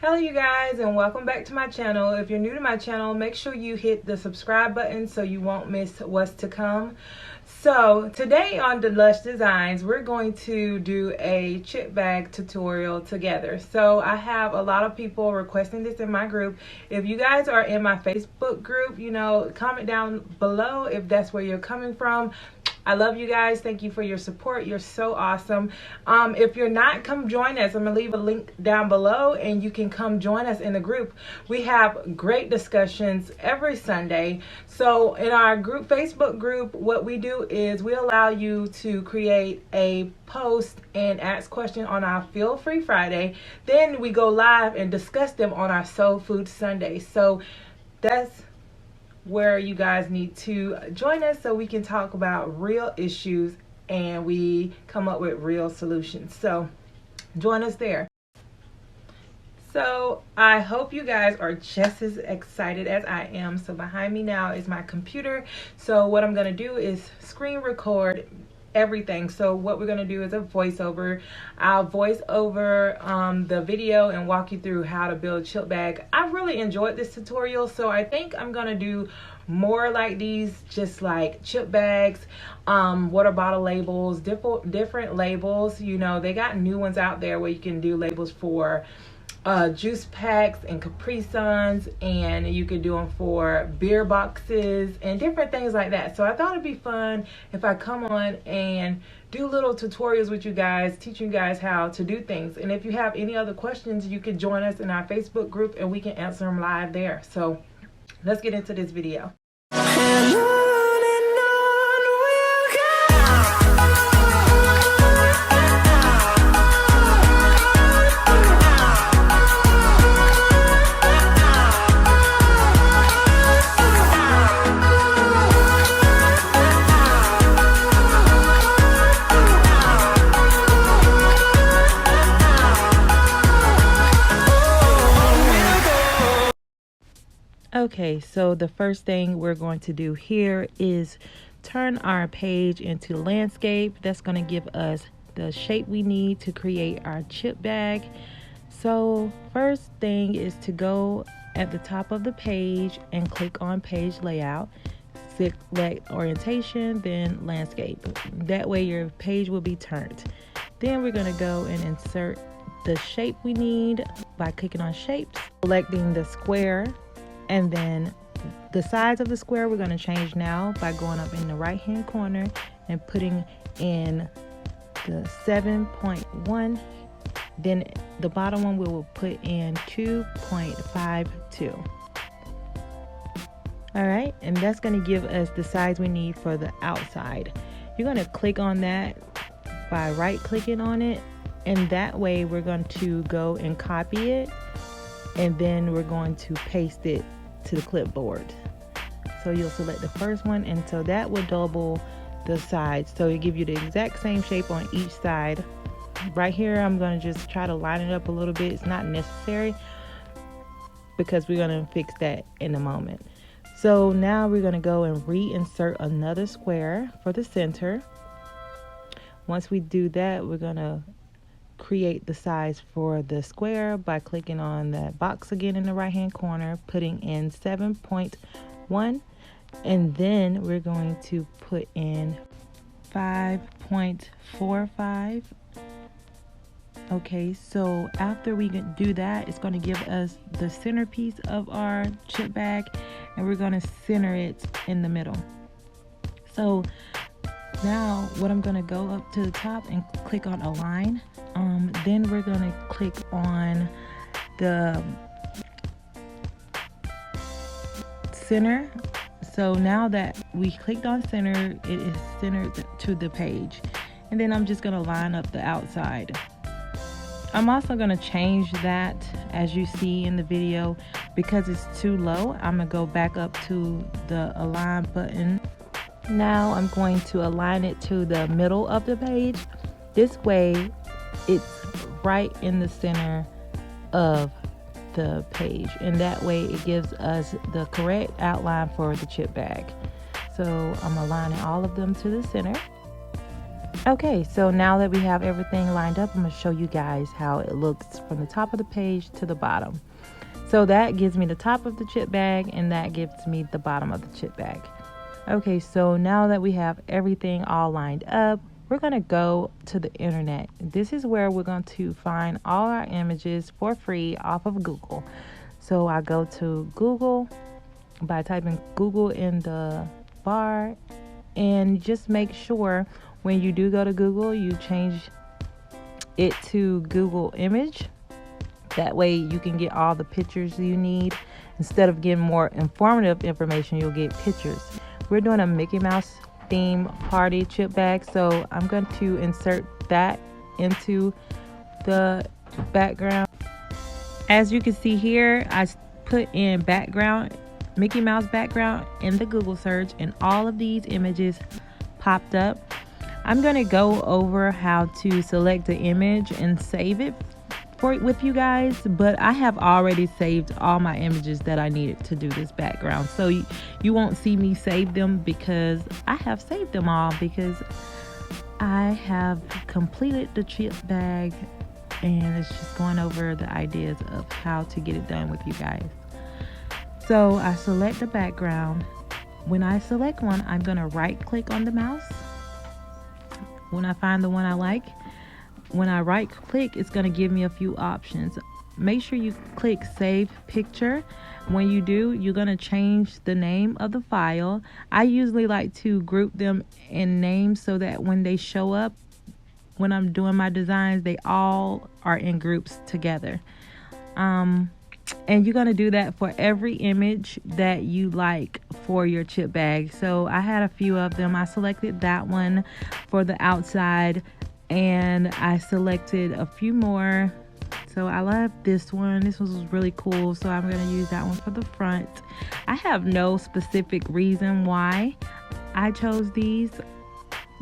Hello you guys, and welcome back to my channel. If you're new to my channel, make sure you hit the subscribe button so you won't miss what's to come. So today on the Lush Designs, we're going to do a chip bag tutorial together. So I have a lot of people requesting this in my group. If you guys are in my Facebook group, comment down below if that's where you're coming from. I love you guys. Thank you for your support. You're so awesome. If you're not, come join us. I'm going to leave a link down below and you can come join us in the group. We have great discussions every Sunday. So in our group, Facebook group, what we do is we allow you to create a post and ask questions on our Feel Free Friday. Then we go live and discuss them on our Soul Food Sunday. So that's where you guys need to join us so we can talk about real issues and we come up with real solutions. So join us there. So I hope you guys are just as excited as I am. So behind me now is my computer. So what I'm going to do is screen record everything. So what we're going to do is a voiceover. I'll voice over the video and walk you through how to build a chip bag. I really enjoyed this tutorial, so I think I'm going to do more like these, just like chip bags, water bottle labels, different labels. They got new ones out there where you can do labels for juice packs and Capri Suns, and you could do them for beer boxes and different things like that. So I thought it'd be fun if I come on and do little tutorials with you guys, teaching you guys how to do things. And if you have any other questions, you can join us in our Facebook group and we can answer them live there. So let's get into this video. Okay, so the first thing we're going to do here is turn our page into landscape. That's going to give us the shape we need to create our chip bag. So first thing is to go at the top of the page and click on page layout, select orientation, then landscape. That way your page will be turned. Then we're going to go and insert the shape we need by clicking on shapes, selecting the square. And then the size of the square we're going to change now by going up in the right hand corner and putting in the 7.1. Then the bottom one we will put in 2.52. All right, and that's going to give us the size we need for the outside. You're going to click on that by right clicking on it, and that way we're going to go and copy it, and then we're going to paste it to the clipboard. So you'll select the first one, and so that will double the sides, so it give you the exact same shape on each side. Right here I'm going to just try to line it up a little bit. It's not necessary because we're going to fix that in a moment. So now we're going to go and reinsert another square for the center. Once we do that, we're going to create the size for the square by clicking on that box again in the right hand corner, putting in 7.1, and then we're going to put in 5.45. Okay, so after we do that, it's going to give us the centerpiece of our chip bag, and we're going to center it in the middle. So now what I'm going to go up to the top and click on align. Then we're going to click on the center. So now that we clicked on center, it is centered to the page. And then I'm just going to line up the outside. I'm also going to change that, as you see in the video, because it's too low. I'm going to go back up to the align button. Now I'm going to align it to the middle of the page. This way it's right in the center of the page, and that way it gives us the correct outline for the chip bag. So I'm aligning all of them to the center. Okay, so now that we have everything lined up, I'm going to show you guys how it looks from the top of the page to the bottom. So that gives me the top of the chip bag, and that gives me the bottom of the chip bag. Okay, so now that we have everything all lined up, we're going to go to the internet. This is where we're going to find all our images for free off of Google. So I go to Google by typing Google in the bar, and just make sure when you do go to Google, you change it to Google Image. That way you can get all the pictures you need. Instead of getting more informative information, you'll get pictures. We're doing a Mickey Mouse theme party chip bag, so I'm going to insert that into the background. As you can see here, I put in background, Mickey Mouse background in the Google search, and all of these images popped up. I'm going to go over how to select the image and save it with you guys, but I have already saved all my images that I needed to do this background, so you won't see me save them because I have saved them all, because I have completed the chip bag, and it's just going over the ideas of how to get it done with you guys. So I select the background. When I select one, I'm going to right click on the mouse when I find the one I like. When I right click, it's going to give me a few options. Make sure you click save picture. When you do, you're going to change the name of the file. I usually like to group them in names so that when they show up, when I'm doing my designs, they all are in groups together. And you're going to do that for every image that you like for your chip bag. So I had a few of them. I selected that one for the outside, and I selected a few more. So I love this one. This was really cool, so I'm going to use that one for the front. I have no specific reason why I chose these.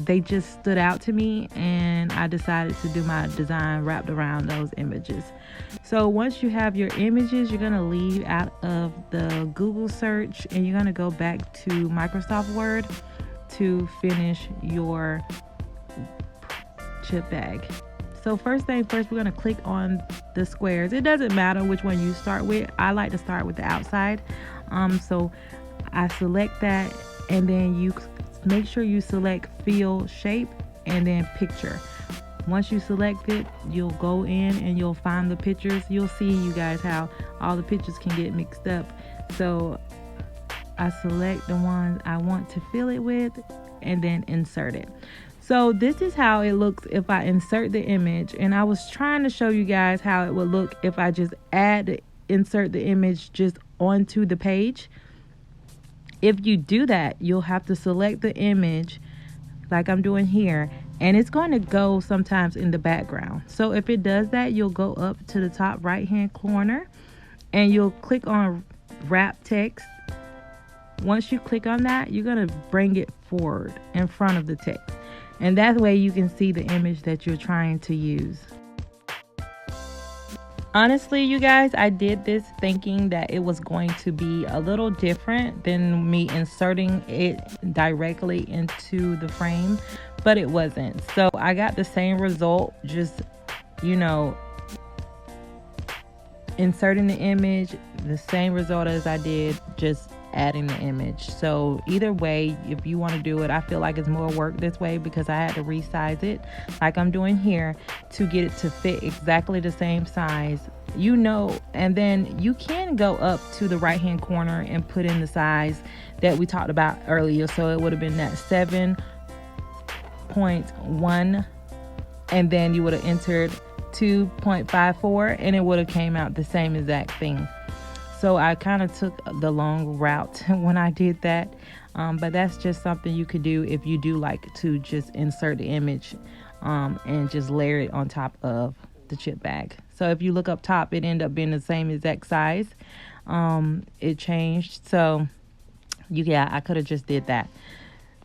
They just stood out to me, and I decided to do my design wrapped around those images. So once you have your images, you're going to leave out of the Google search, and you're going to go back to Microsoft Word to finish your chip bag. So first thing first, we're going to click on the squares. It doesn't matter which one you start with. I like to start with the outside. So I select that, and then you make sure you select fill shape and then picture. Once you select it, you'll go in and you'll find the pictures. You'll see, you guys, how all the pictures can get mixed up. So I select the ones I want to fill it with and then insert it. So this is how it looks if I insert the image, and I was trying to show you guys how it would look if I just insert the image just onto the page. If you do that, you'll have to select the image like I'm doing here, and it's going to go sometimes in the background. So if it does that, you'll go up to the top right hand corner and you'll click on wrap text. Once you click on that, you're going to bring it forward in front of the text, and that way you can see the image that you're trying to use. Honestly, you guys, I did this thinking that it was going to be a little different than me inserting it directly into the frame, but it wasn't. So I got the same result, just, inserting the image, the same result as I did just adding the image. So either way, if you want to do it, I feel like it's more work this way because I had to resize it like I'm doing here to get it to fit exactly the same size, and then you can go up to the right hand corner and put in the size that we talked about earlier. So it would have been that 7.1, and then you would have entered 2.54, and it would have came out the same exact thing. So I kind of took the long route when I did that, but that's just something you could do if you do like to just insert the image and just layer it on top of the chip bag. So if you look up top, it ended up being the same exact size. It changed. So I could have just did that.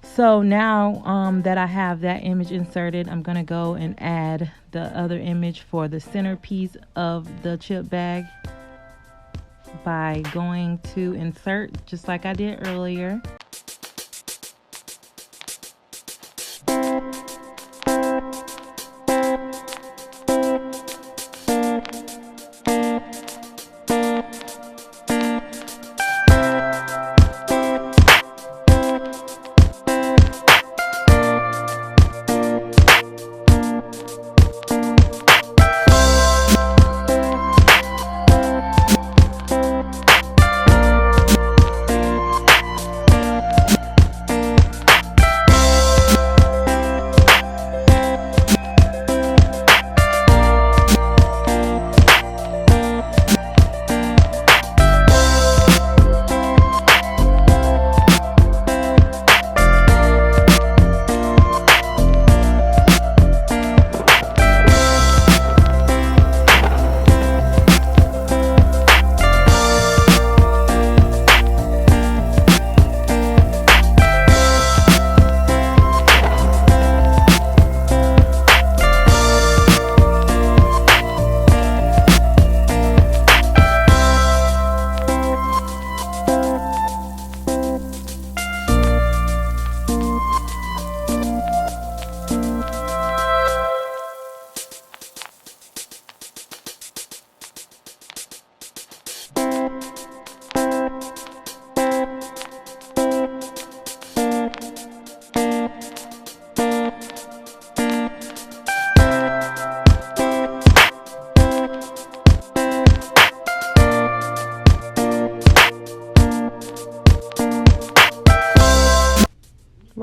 So now that I have that image inserted, I'm going to go and add the other image for the centerpiece of the chip bag by going to insert, just like I did earlier.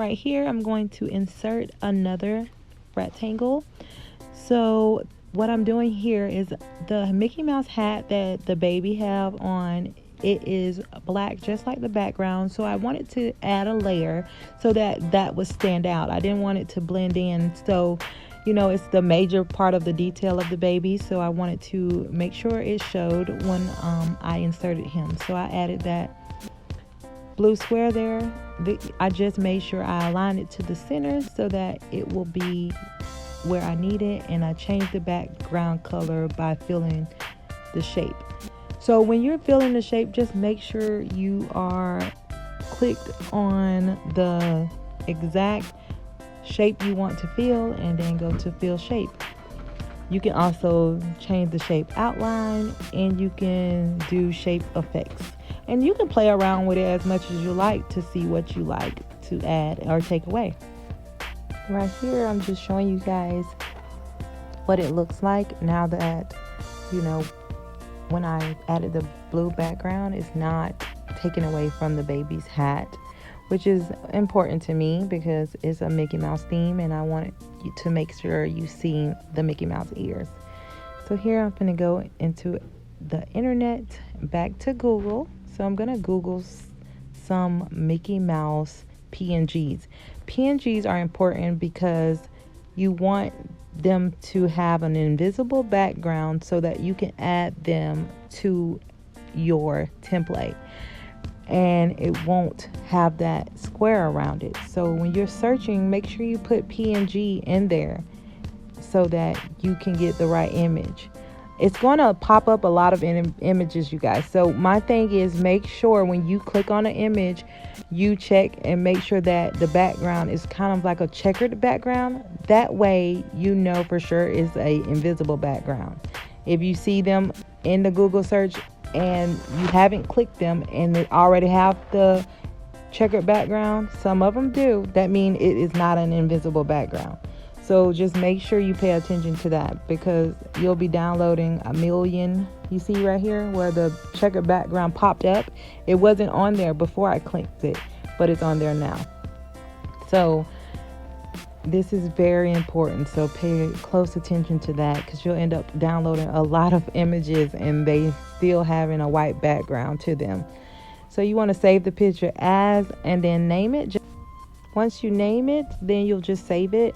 right here, I'm going to insert another rectangle. So what I'm doing here is the Mickey Mouse hat that the baby have on, it is black just like the background. So I wanted to add a layer so that would stand out. I didn't want it to blend in. So, you know, it's the major part of the detail of the baby. So I wanted to make sure it showed when I inserted him. So I added that blue square there. I just made sure I aligned it to the center so that it will be where I need it, and I changed the background color by filling the shape. So when you're filling the shape, just make sure you are clicked on the exact shape you want to fill and then go to fill shape. You can also change the shape outline, and you can do shape effects, and you can play around with it as much as you like to see what you like to add or take away. Right here, I'm just showing you guys what it looks like now that, you know, when I added the blue background, it's not taken away from the baby's hat, which is important to me because it's a Mickey Mouse theme and I want you to make sure you see the Mickey Mouse ears. So here I'm going to go into the internet, back to Google. So I'm going to Google some Mickey Mouse PNGs. PNGs are important because you want them to have an invisible background so that you can add them to your template and it won't have that square around it. So when you're searching, make sure you put PNG in there so that you can get the right image. It's going to pop up a lot of images, you guys. So my thing is, make sure when you click on an image, you check and make sure that the background is kind of like a checkered background. That way you know for sure it's a invisible background. If you see them in the Google search and you haven't clicked them and they already have the checkered background, some of them do, that means it is not an invisible background. So just make sure you pay attention to that, because you'll be downloading a million. You see right here where the checkered background popped up. It wasn't on there before I clicked it, but it's on there now. So this is very important. So pay close attention to that, because you'll end up downloading a lot of images and they still having a white background to them. So you want to save the picture as, and then name it. Once you name it, then you'll just save it.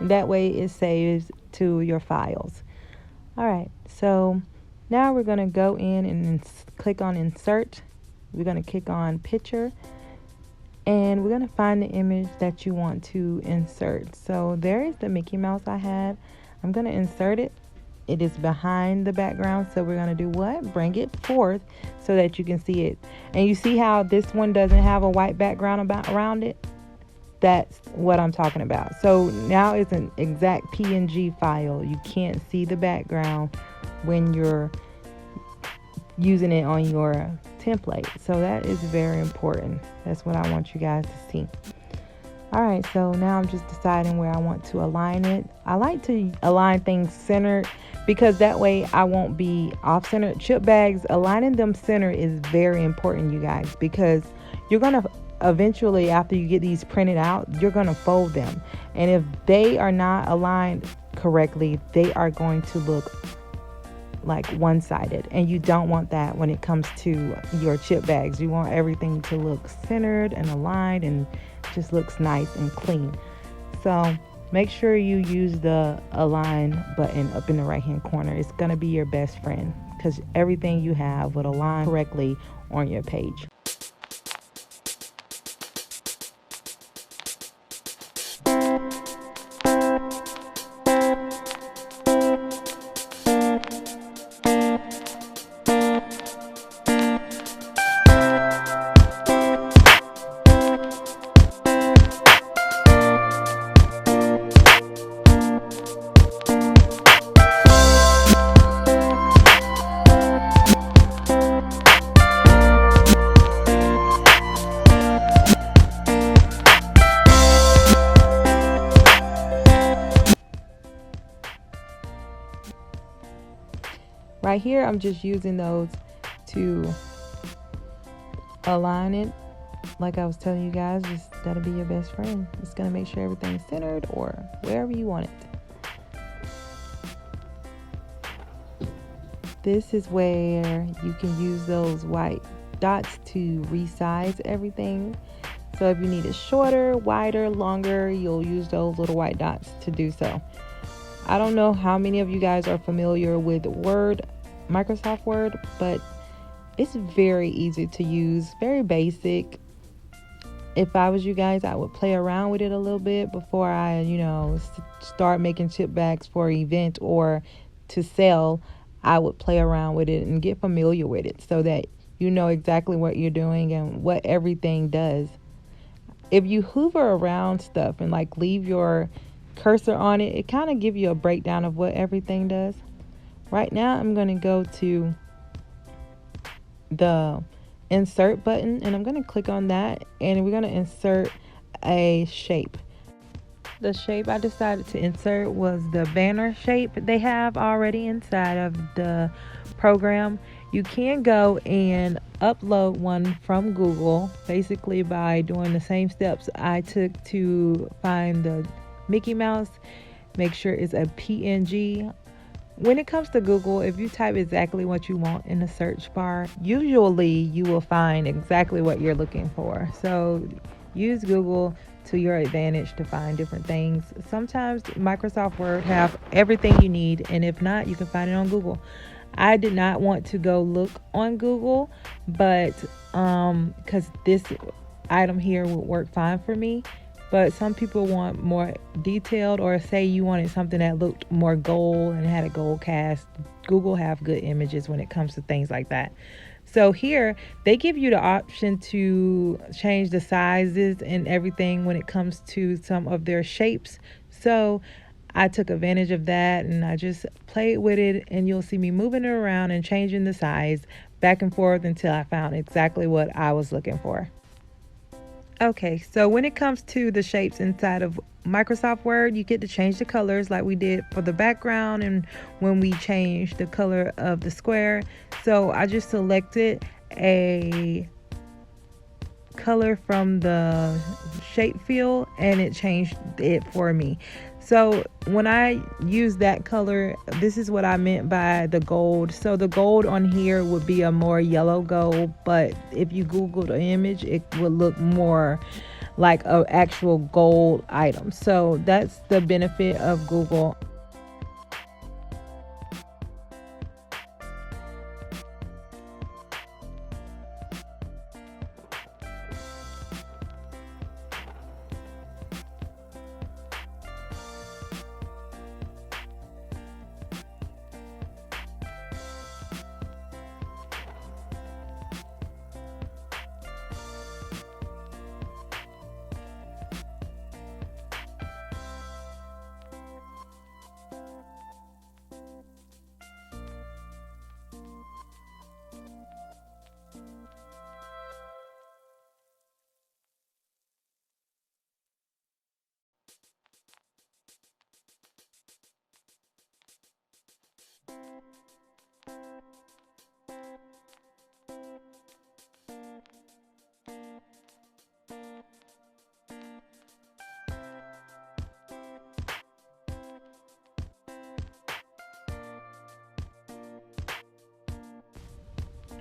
That way it saves to your files. All right, so now we're going to go in and click on insert. We're going to click on picture, and we're going to find the image that you want to insert. So there is the Mickey Mouse I had. I'm going to insert it. It is behind the background, so we're going to do what? Bring it forth so that you can see it. And you see how this one doesn't have a white background around it? That's what I'm talking about. So now it's an exact PNG file. You can't see the background when you're using it on your template. So that is very important. That's what I want you guys to see. All right, so now I'm just deciding where I want to align it. I like to align things centered because that way I won't be off-centered. Chip bags, aligning them center is very important, you guys, because you're going to eventually, after you get these printed out, you're going to fold them. And if they are not aligned correctly, they are going to look like one-sided. And you don't want that when it comes to your chip bags. You want everything to look centered and aligned and just looks nice and clean. So make sure you use the align button up in the right hand corner. It's going to be your best friend, because everything you have would align correctly on your page. Right here, I'm just using those to align it like I was telling you guys, just gotta be your best friend. It's gonna make sure everything's centered or wherever you want it. This is where you can use those white dots to resize everything. So if you need it shorter, wider, longer, you'll use those little white dots to do so. I don't know how many of you guys are familiar with Word, Microsoft Word, but it's very easy to use, very basic. If I was you guys, I would play around with it a little bit before I, start making chip bags for an event or to sell. I would play around with it and get familiar with it so that you know exactly what you're doing and what everything does. If you hover around stuff and like leave your cursor on it, it kind of gives you a breakdown of what everything does. Right now, I'm going to go to the insert button and I'm going to click on that and we're going to insert a shape. The shape I decided to insert was the banner shape they have already inside of the program. You can go and upload one from Google, basically by doing the same steps I took to find the Mickey Mouse. Make sure it's a PNG. When it comes to Google, if you type exactly what you want in the search bar, usually you will find exactly what you're looking for. So use Google to your advantage to find different things. Sometimes Microsoft Word have everything you need, and if not, you can find it on Google. I did not want to go look on Google, but because this item here would work fine for me. But some people want more detailed, or say you wanted something that looked more gold and had a gold cast. Google have good images when it comes to things like that. So here they give you the option to change the sizes and everything when it comes to some of their shapes. So I took advantage of that and I just played with it, and you'll see me moving it around and changing the size back and forth until I found exactly what I was looking for. Okay, so when it comes to the shapes inside of Microsoft Word, you get to change the colors like we did for the background and when we changed the color of the square. So I just selected a color from the shape field and it changed it for me. So when I use that color, this is what I meant by the gold. So the gold on here would be a more yellow gold, but if you Google the image, it would look more like an actual gold item. So that's the benefit of Google.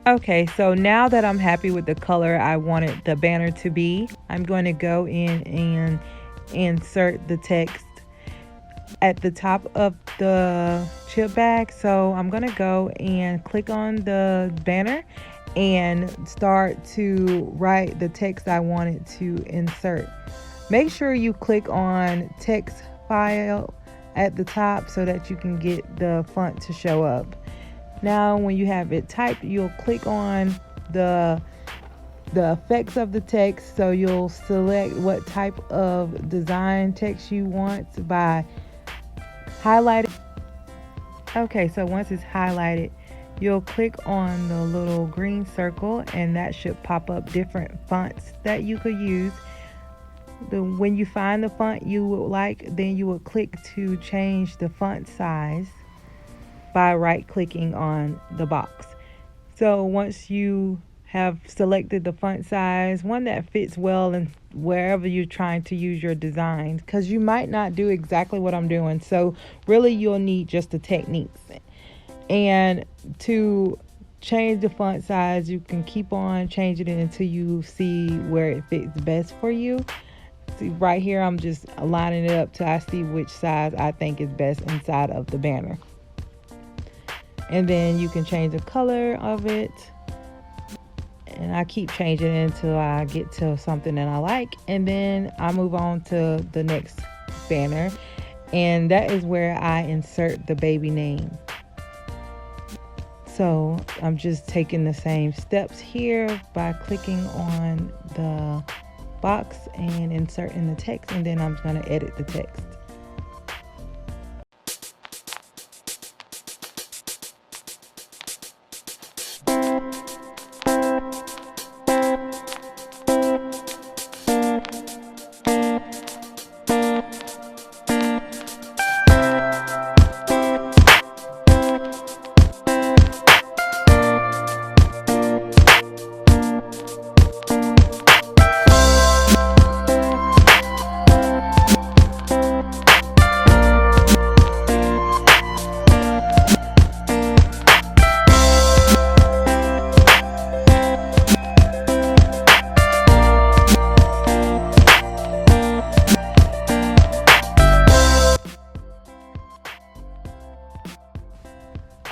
Okay, so now that I'm happy with the color I wanted the banner to be, I'm going to go in and insert the text at the top of the chip bag. So I'm going to go and click on the banner and start to write the text I wanted to insert. Make sure you click on text file at the top so that you can get the font to show up. Now when you have it typed, you'll click on the effects of the text. So you'll select what type of design text you want by highlighting. Okay, so once it's highlighted, you'll click on the little green circle and that should pop up different fonts that you could use. When you find the font you would like, then you will click to change the font size by right clicking on the box. So once you have selected the font size, one that fits well and wherever you're trying to use your design, because you might not do exactly what I'm doing. So really you'll need just the techniques. And to change the font size, you can keep on changing it until you see where it fits best for you. See, right here I'm just lining it up till I see which size I think is best inside of the banner. And then you can change the color of it, and I keep changing it until I get to something that I like, and then I move on to the next banner, and that is where I insert the baby name. So I'm just taking the same steps here by clicking on the box and inserting the text, and then I'm going to edit the text.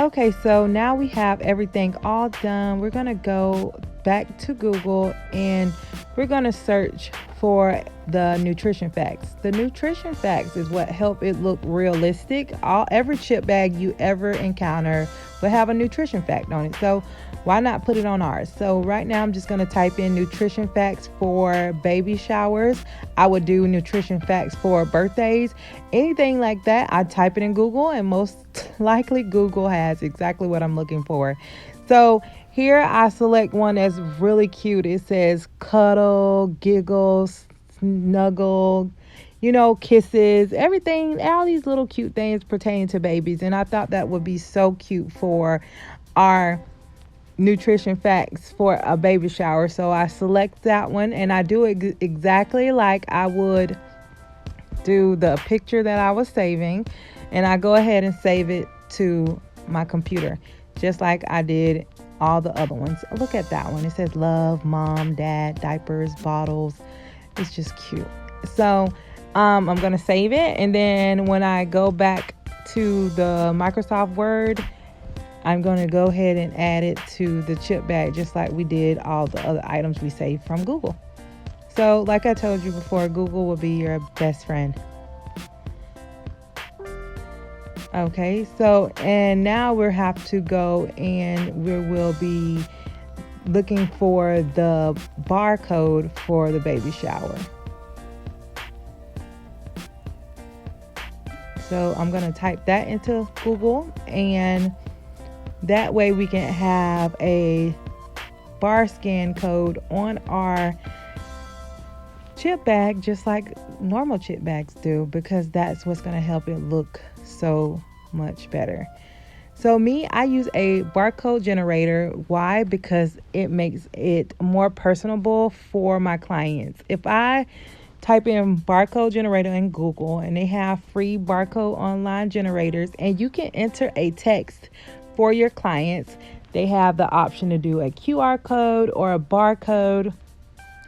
Okay, so now we have everything all done. We're going to go back to Google and we're going to search for the nutrition facts. The nutrition facts is what help it look realistic. Every chip bag you ever encounter will have a nutrition fact on it. So why not put it on ours? So right now I'm just going to type in nutrition facts for baby showers. I would do nutrition facts for birthdays, anything like that. I type it in Google and most likely Google has exactly what I'm looking for. So here I select one that's really cute. It says cuddle, giggle, snuggle, kisses, everything, all these little cute things pertaining to babies. And I thought that would be so cute for our nutrition facts for a baby shower. So I select that one and I do it exactly like I would do the picture that I was saving. And I go ahead and save it to my computer, just like I did all the other ones. Look at that one. It says love, mom, dad, diapers, bottles. It's just cute. So I'm going to save it. And then when I go back to the Microsoft Word, I'm going to go ahead and add it to the chip bag, just like we did all the other items we saved from Google. So like I told you before, Google will be your best friend. Okay, so and now we'll have to go and we will be looking for the barcode for the baby shower. So I'm going to type that into Google, and that way we can have a bar scan code on our chip bag, just like normal chip bags do, because that's what's going to help it look so much better. So I use a barcode generator. Why? Because it makes it more personable for my clients. If I type in barcode generator in Google, and they have free barcode online generators, and you can enter a text for your clients. They have the option to do a QR code or a barcode,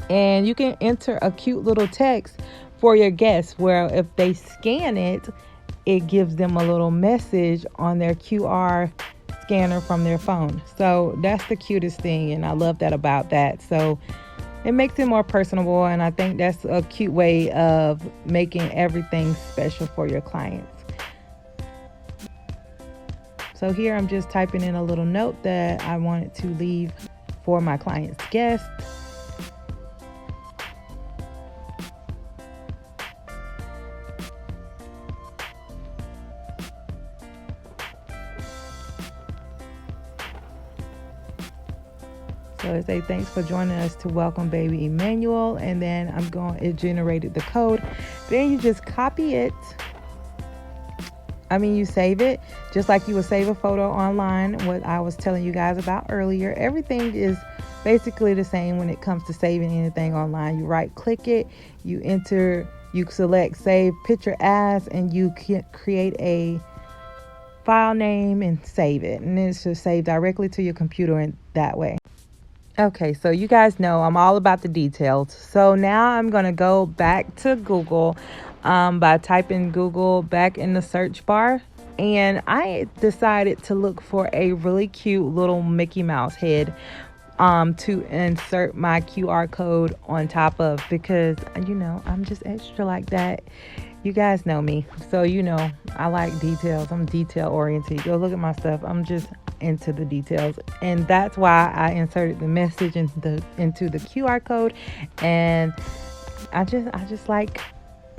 and you can enter a cute little text for your guests where if they scan it, it gives them a little message on their QR scanner from their phone. So that's the cutest thing, and I love that about that. So it makes it more personable, and I think that's a cute way of making everything special for your clients. So here I'm just typing in a little note that I wanted to leave for my client's guests. So it says thanks for joining us to welcome baby Emmanuel, and then it generated the code. Then you just copy it. You save it just like you would save a photo online, what I was telling you guys about earlier. Everything is basically the same when it comes to saving anything online. You right click it, you select save picture as, and you can create a file name and save it, and it's just saved directly to your computer in that way. Okay, so you guys know I'm all about the details. So now I'm going to go back to Google by typing Google back in the search bar. And I decided to look for a really cute little Mickey Mouse head to insert my QR code on top of, because, I'm just extra like that. You guys know me. So, I like details. I'm detail oriented. Go look at my stuff. I'm just into the details, and that's why I inserted the message into the QR code. And I just like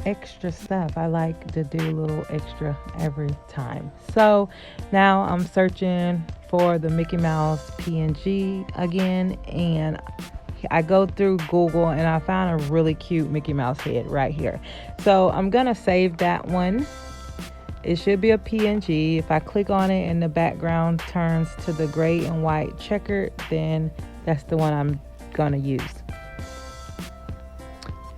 extra stuff. I like to do a little extra every time. So now I'm searching for the Mickey Mouse PNG again, and I go through Google and I found a really cute Mickey Mouse head right here. So I'm gonna save that one. It should be a PNG. If I click on it and the background turns to the gray and white checkered, then that's the one I'm gonna use.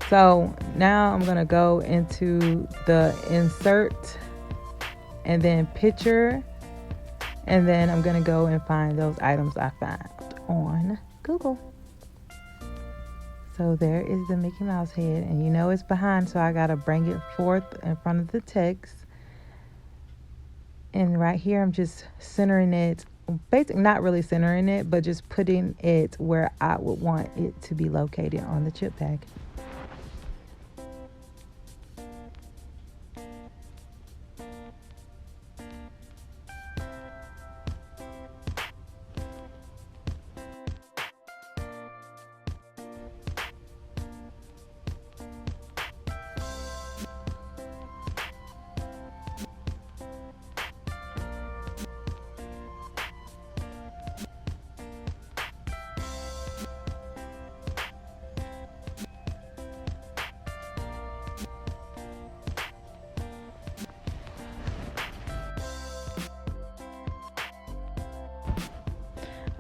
So now I'm gonna go into the insert and then picture, and then I'm gonna go and find those items I found on Google. So there is the Mickey Mouse head, and it's behind, so I gotta bring it forth in front of the text. And right here, I'm just centering it, basically not really centering it, but just putting it where I would want it to be located on the chip bag.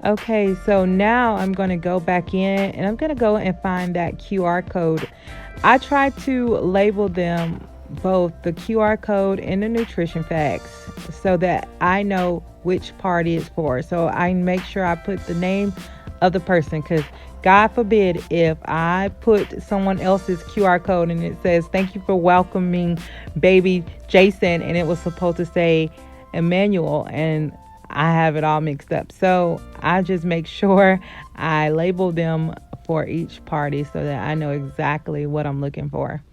Okay, so now I'm going to go back in and I'm going to go and find that QR code. I try to label them, both the QR code and the nutrition facts, so that I know which party it's for. So I make sure I put the name of the person, because God forbid if I put someone else's QR code and it says, "Thank you for welcoming baby Jason," and it was supposed to say Emmanuel, and I have it all mixed up. So I just make sure I label them for each party so that I know exactly what I'm looking for.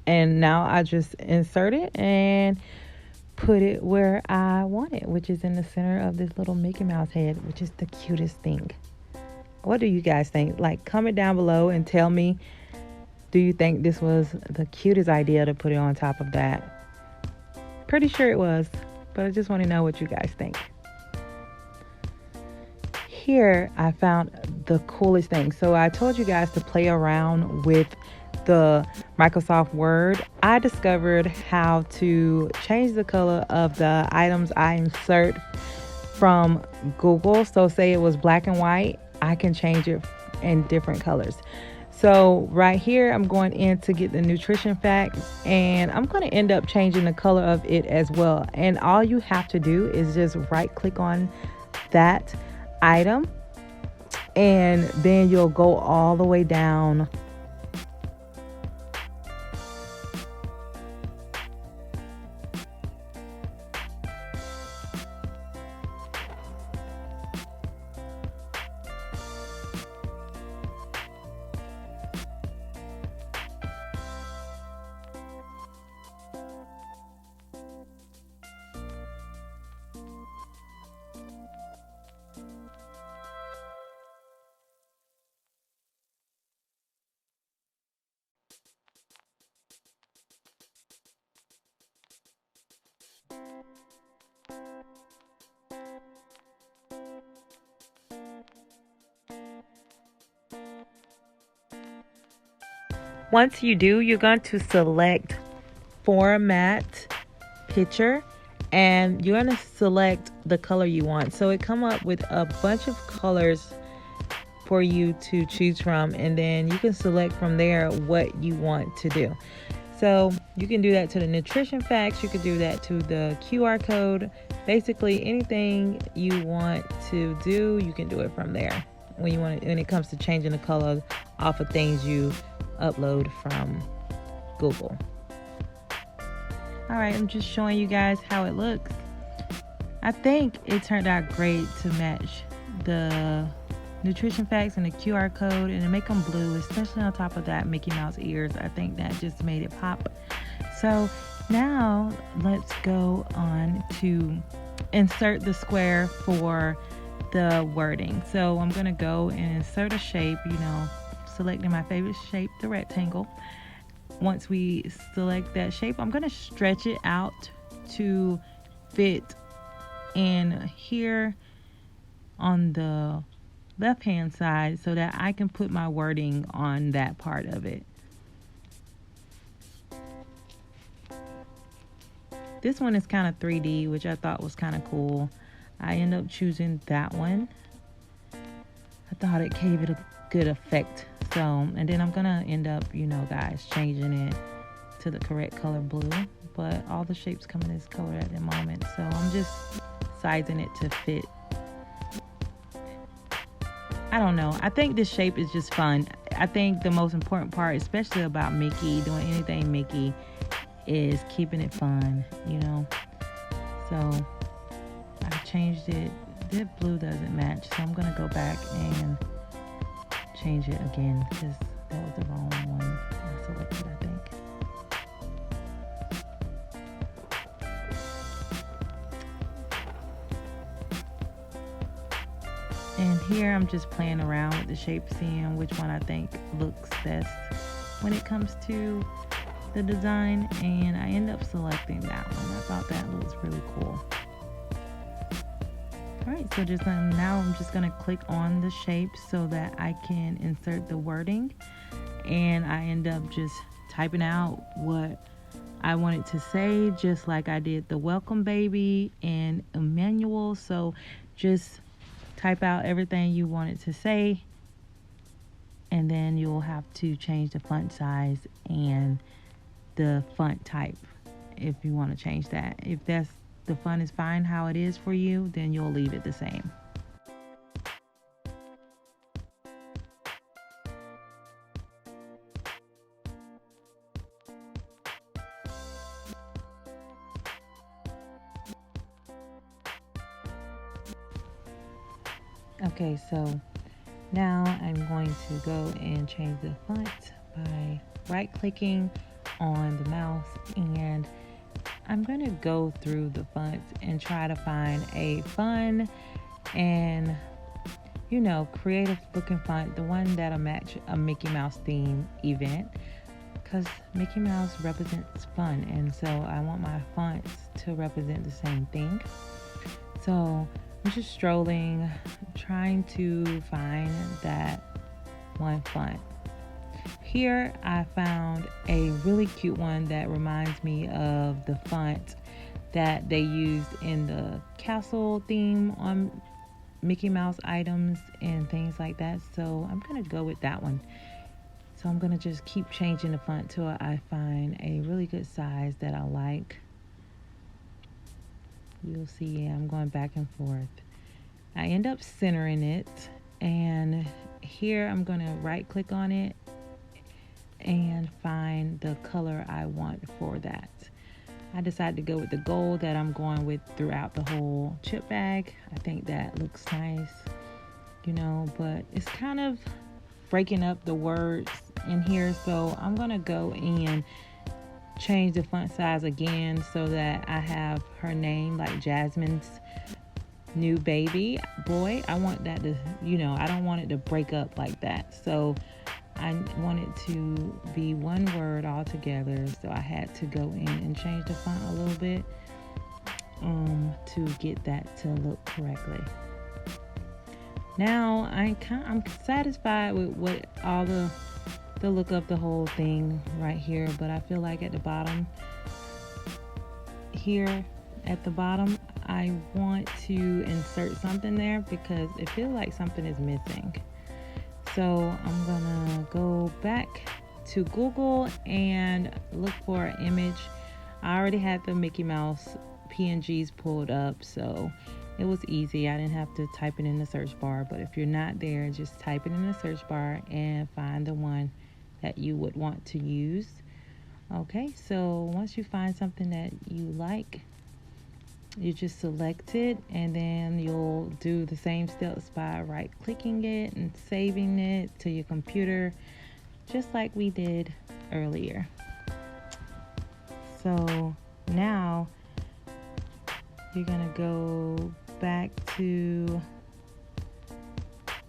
And now I just insert it and put it where I want it, which is in the center of this little Mickey Mouse head, which is the cutest thing. What do you guys think? Like, comment down below and tell me, do you think this was the cutest idea to put it on top of that? Pretty sure it was. But I just want to know what you guys think. Here, I found the coolest thing. So I told you guys to play around with the Microsoft Word. I discovered how to change the color of the items I insert from Google. So say it was black and white, I can change it in different colors. So right here, I'm going in to get the nutrition facts, and I'm going to end up changing the color of it as well. And all you have to do is just right click on that item, and then you'll go all the way down . Once you do, you're going to select format picture, and you're going to select the color you want. So it come up with a bunch of colors for you to choose from, and then you can select from there what you want to do. So you can do that to the nutrition facts, you could do that to the QR code. Basically anything you want to do, you can do it from there when it comes to changing the color off of things you upload from Google. All right, I'm just showing you guys how it looks. I think it turned out great to match the nutrition facts and the QR code and to make them blue, especially on top of that Mickey Mouse ears. I think that just made it pop. So now let's go on to insert the square for the wording. So I'm going to go and insert a shape, selecting my favorite shape, the rectangle. Once we select that shape, I'm going to stretch it out to fit in here on the left hand side so that I can put my wording on that part of it. This one is kind of 3D, which I thought was kind of cool. I ended up choosing that one. I thought it gave it a good effect. So, and then I'm gonna end up, guys, changing it to the correct color blue, but all the shapes come in this color at the moment, so I'm just sizing it to fit. I don't know, I think this shape is just fun. I think the most important part, especially about Mickey, doing anything Mickey, is keeping it fun, So I changed it. The blue doesn't match, so I'm gonna go back and change it again because that was the wrong one I selected, I think. And here I'm just playing around with the shape, seeing which one I think looks best when it comes to the design, and I end up selecting that one. I thought that looks really cool. Alright, so now I'm just going to click on the shape so that I can insert the wording, and I end up just typing out what I wanted to say, just like I did the welcome baby and Emmanuel. So just type out everything you wanted to say, and then you'll have to change the font size and the font type if you want to change that. If the font is fine how it is for you, then you'll leave it the same. Okay, so now I'm going to go and change the font by right clicking on the mouse, and I'm going to go through the fonts and try to find a fun and creative looking font, the one that'll match a Mickey Mouse theme event, because Mickey Mouse represents fun, and so I want my fonts to represent the same thing. So I'm just strolling, trying to find that one font. Here I found a really cute one that reminds me of the font that they used in the castle theme on Mickey Mouse items and things like that. So I'm going to go with that one. So I'm going to just keep changing the font till I find a really good size that I like. You'll see I'm going back and forth. I end up centering it, and here I'm going to right click on it and find the color I want for that. I decided to go with the gold that I'm going with throughout the whole chip bag. I think that looks nice, but it's kind of breaking up the words in here, so I'm gonna go and change the font size again so that I have her name, like Jasmine's new baby boy. I want that to, I don't want it to break up like that, so I want it to be one word all together, so I had to go in and change the font a little bit to get that to look correctly. Now I'm satisfied with what all the look of the whole thing right here, but I feel like at the bottom here, I want to insert something there because it feels like something is missing. So I'm gonna go back to Google and look for an image. I already had the Mickey Mouse PNGs pulled up, so it was easy. I didn't have to type it in the search bar. But if you're not there, just type it in the search bar and find the one that you would want to use. Okay, so once you find something that you like, you just select it, and then you'll do the same steps by right clicking it and saving it to your computer, just like we did earlier. So now you're gonna go back to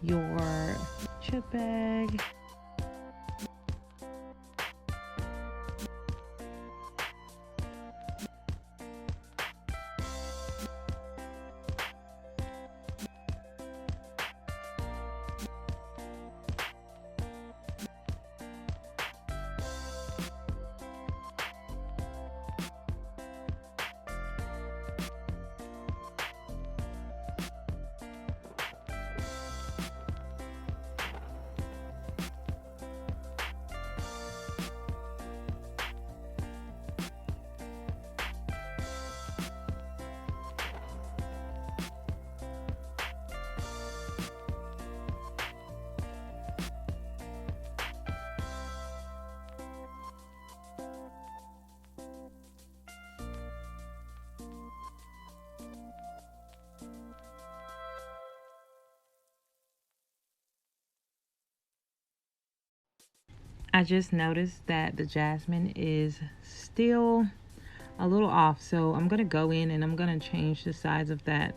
your chip bag. I just noticed that the jasmine is still a little off, so I'm gonna go in and I'm gonna change the size of that.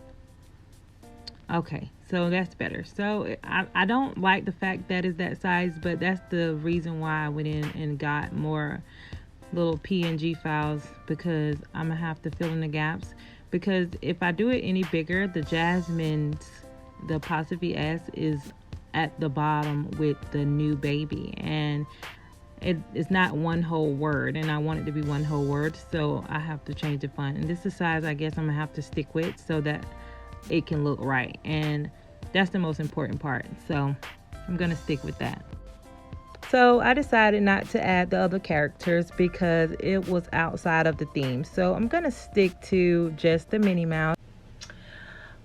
Okay, so that's better. So I don't like the fact that it's that size, but that's the reason why I went in and got more little PNG files, because I'm gonna have to fill in the gaps. Because if I do it any bigger, the jasmine's, the apostrophe S is at the bottom with the new baby, and it's not one whole word, and I want it to be one whole word, so I have to change the font. And this is the size I guess I'm gonna have to stick with so that it can look right, and that's the most important part, so I'm gonna stick with that. So I decided not to add the other characters because it was outside of the theme, so I'm gonna stick to just the Minnie Mouse.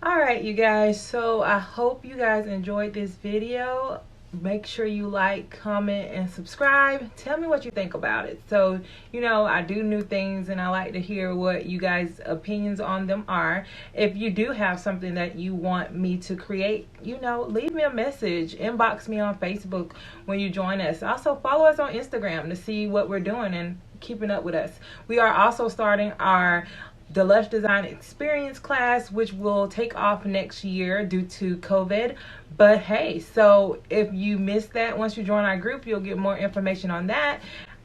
Alright, you guys, so I hope you guys enjoyed this video. Make sure you like, comment, and subscribe. Tell me what you think about it. So, you know, I do new things and I like to hear what you guys' opinions on them are. If you do have something that you want me to create, you know, leave me a message. Inbox me on Facebook when you join us. Also, follow us on Instagram to see what we're doing and keeping up with us. We are also starting our the Lush Design Experience class, which will take off next year due to COVID. But hey, so if you missed that, once you join our group, you'll get more information on that.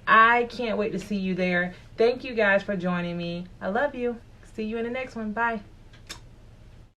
I can't wait to see you there. Thank you guys for joining me. I love you. See you in the next one. Bye.